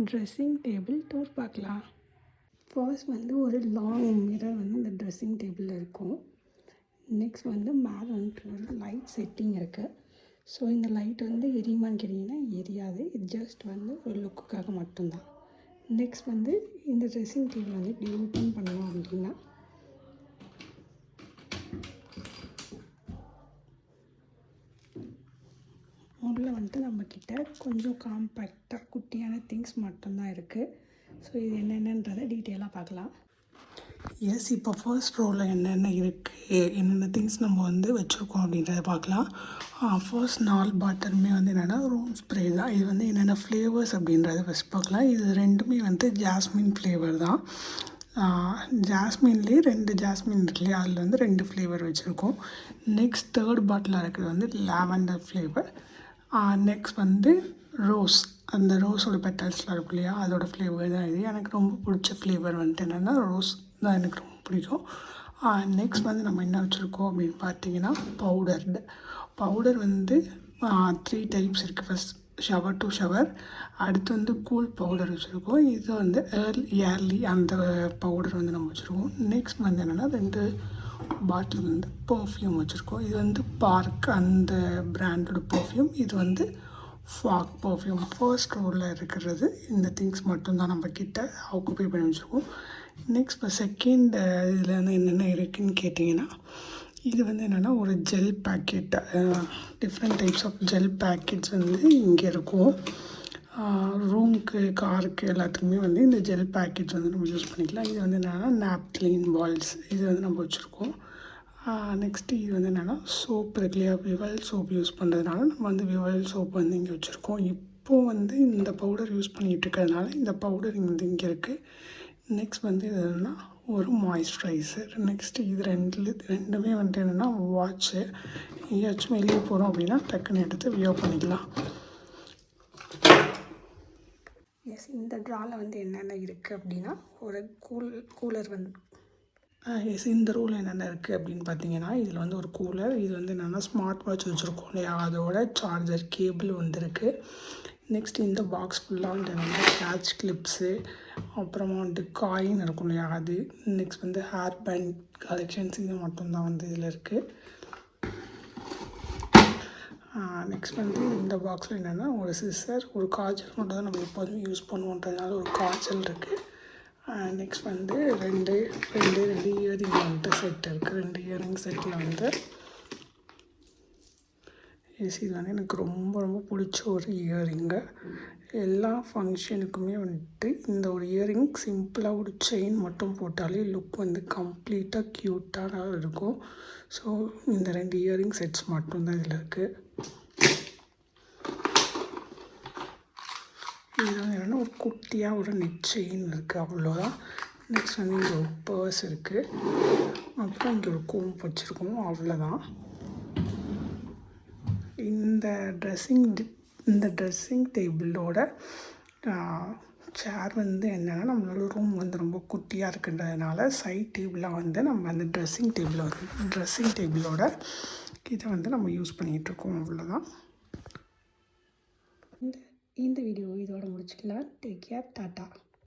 Dressing table tour பார்க்கலாம். First வந்து ஒரு லாங் மிரர் வந்து இந்த ட்ரெஸ்ஸிங் டேபிளில் இருக்கும். நெக்ஸ்ட் வந்து மேலே வந்துட்டு ஒரு லைட் செட்டிங் இருக்குது. ஸோ இந்த லைட் வந்து எரியுமான்னு கேட்டிங்கன்னா எரியாது. இது ஜஸ்ட் வந்து ஒரு லுக்குக்காக மட்டும்தான். நெக்ஸ்ட் வந்து இந்த ட்ரெஸ்ஸிங் டேபிள் வந்து இப்படி ஓப்பன் பண்ணணும் அப்படின்னா உள்ளே வந்துட்டு நம்மக்கிட்ட கொஞ்சம் காம்பேக்டாக குட்டியான திங்ஸ் மட்டும்தான் இருக்குது. ஸோ இது என்னென்னன்றதை டீட்டெயிலாக பார்க்கலாம். எஸ், இப்போ ஃபர்ஸ்ட் ரோவில் என்னென்ன இருக்குது, என்னென்ன திங்ஸ் நம்ம வந்து வச்சுருக்கோம் அப்படின்றத பார்க்கலாம். ஃபர்ஸ்ட் 4 பாட்டிலுமே வந்து என்னென்னா ரூம் ஸ்ப்ரே தான். இது வந்து என்னென்ன ஃப்ளேவர்ஸ் அப்படின்றத ஃபஸ்ட் பார்க்கலாம். இது ரெண்டுமே வந்து ஜாஸ்மின் ஃப்ளேவர் தான். ஜாஸ்மின்லேயே 2 ஜாஸ்மின் இருக்கு இல்லையா, அதில் வந்து 2 ஃப்ளேவர் வச்சுருக்கோம். நெக்ஸ்ட் 3rd பாட்டில் இருக்கிறது வந்து லாவெண்டர் ஃப்ளேவர். நெக்ஸ்ட் வந்து ரோஸ், அந்த ரோஸோட பெட்டல்ஸ்லாம் இருக்கும் இல்லையா, அதோடய ஃப்ளேவர் தான் இது. எனக்கு ரொம்ப பிடிச்ச ஃப்ளேவர் வந்துட்டு என்னென்னா ரோஸ் தான் எனக்கு ரொம்ப பிடிக்கும். நெக்ஸ்ட் வந்து நம்ம என்ன வச்சுருக்கோம் அப்படின்னு பார்த்தீங்கன்னா பவுடர் வந்து 3 டைப்ஸ் இருக்குது. ஃபஸ்ட் ஷவர் டு ஷவர், அடுத்து வந்து கூல் பவுடர் வச்சுருக்கோம். இது வந்து ஏர்லி அந்த பவுடர் வந்து நம்ம வச்சுருக்கோம். நெக்ஸ்ட் வந்து என்னென்னா 2 பாட்டில் வந்து பர்ஃப்யூம் வச்சுருக்கோம். இது வந்து பார்க் அந்த பிராண்டோட பர்ஃப்யூம். இது வந்து ஃபாக் பர்ஃப்யூம். ஃபர்ஸ்ட் ரோவில் இருக்கிறது இந்த திங்ஸ் மட்டும்தான் நம்ம கிட்ட ஆக்குபை பண்ணி வச்சுருக்கோம். நெக்ஸ்ட் இப்போ செகண்ட் இதில் வந்து என்னென்ன இருக்குதுன்னு கேட்டிங்கன்னா, இது வந்து என்னென்னா ஒரு gel packet, different types of gel packets வந்து இங்கே இருக்கும். ரூமுக்கு, காருக்கு எல்லாத்துக்குமே வந்து இந்த ஜெல் பேக்கெட்ஸ் வந்து நம்ம யூஸ் பண்ணிக்கலாம். இது வந்து என்னென்னா நாப்கின் பால்ஸ், இது வந்து நம்ம வச்சுருக்கோம். நெக்ஸ்ட்டு இது வந்து என்னென்னா சோப் இருக்கு இல்லையா, விவல் சோப் யூஸ் பண்ணுறதுனால நம்ம வந்து விவல் சோப் வந்து இங்கே வச்சுருக்கோம். இப்போது வந்து இந்த பவுடர் யூஸ் பண்ணிகிட்டு இருக்கிறதுனால இந்த பவுடர் வந்து இங்கே இருக்குது. நெக்ஸ்ட் வந்து இது என்னென்னா ஒரு மாய்ஸ்சரைசர். நெக்ஸ்ட்டு இது ரெண்டுமே வந்துட்டு என்னென்னா வாட்ச்சு. எங்கேயாச்சும் வெளியே போகிறோம் அப்படின்னா டக்குன்னு எடுத்து வியர் பண்ணிக்கலாம். எஸ், இந்த ட்ராவில் வந்து என்னென்ன இருக்குது அப்படின்னா ஒரு கூலர் வந்து எஸ், இந்த ரோல் என்னென்ன இருக்குது அப்படின்னு பார்த்தீங்கன்னா, இதில் வந்து ஒரு கூலர், இது வந்து என்னென்னா ஸ்மார்ட் வாட்ச் வச்சுருக்கோம் இல்லையா, அதோட சார்ஜர் கேபிள் வந்துருக்கு. நெக்ஸ்ட் இந்த பாக்ஸ் ஃபுல்லாக வந்து என்னென்னா கேட்ச் கிளிப்ஸு, அப்புறமா வந்துட்டு காயின் இருக்கும் இல்லையா அது, நெக்ஸ்ட் வந்து ஹேர் பேண்ட் கலெக்ஷன்ஸ், இது மட்டும்தான் வந்து இதில் இருக்குது. நெக்ஸ்ட் வந்து இந்த பாக்ஸில் என்னென்னா ஒரு சிசர், ஒரு காய்ச்சல் மட்டும் தான் நம்ம எப்போதுமே யூஸ் பண்ணுவோன்றதுனால ஒரு காய்ச்சல் இருக்குது. நெக்ஸ்ட் வந்து ரெண்டு இயரிங் வந்துட்டு செட் இருக்குது. 2 இயரிங் செட்டில் வந்து இது வந்து எனக்கு ரொம்ப பிடிச்ச ஒரு இயரிங்கு. எல்லா ஃபங்க்ஷனுக்குமே வந்துட்டு இந்த ஒரு இயரிங் சிம்பிளாக ஒரு செயின் மட்டும் போட்டாலே லுக் வந்து கம்ப்ளீட்டாக க்யூட்டாக இருக்கும். ஸோ இந்த 2 இயரிங் செட்ஸ் மட்டும்தான் இதில் இருக்குது. இது வந்து என்னென்னா ஒரு குட்டியாக ஒரு நெக் செயின் இருக்குது, அவ்வளோதான். நெக்ஸ்ட் வந்து இங்கே ஒரு பர்ஸ் இருக்குது, அப்புறம் இங்கே ஒரு கோம்பு வச்சுருக்கோம், அவ்வளோதான். இந்த ட்ரெஸ்ஸிங் டேபிளோட சேர் வந்து என்னென்னா நம்மளோட ரூம் வந்து ரொம்ப குட்டியாக இருக்குன்றதுனால சைட் டேபிளாக வந்து நம்ம அந்த ட்ரெஸ்ஸிங் டேபிளோட இதை வந்து நம்ம யூஸ் பண்ணிகிட்ருக்கோம், அவ்வளோதான். இந்த வீடியோ இதோட முடிச்சுக்கலாம். Take care, tata.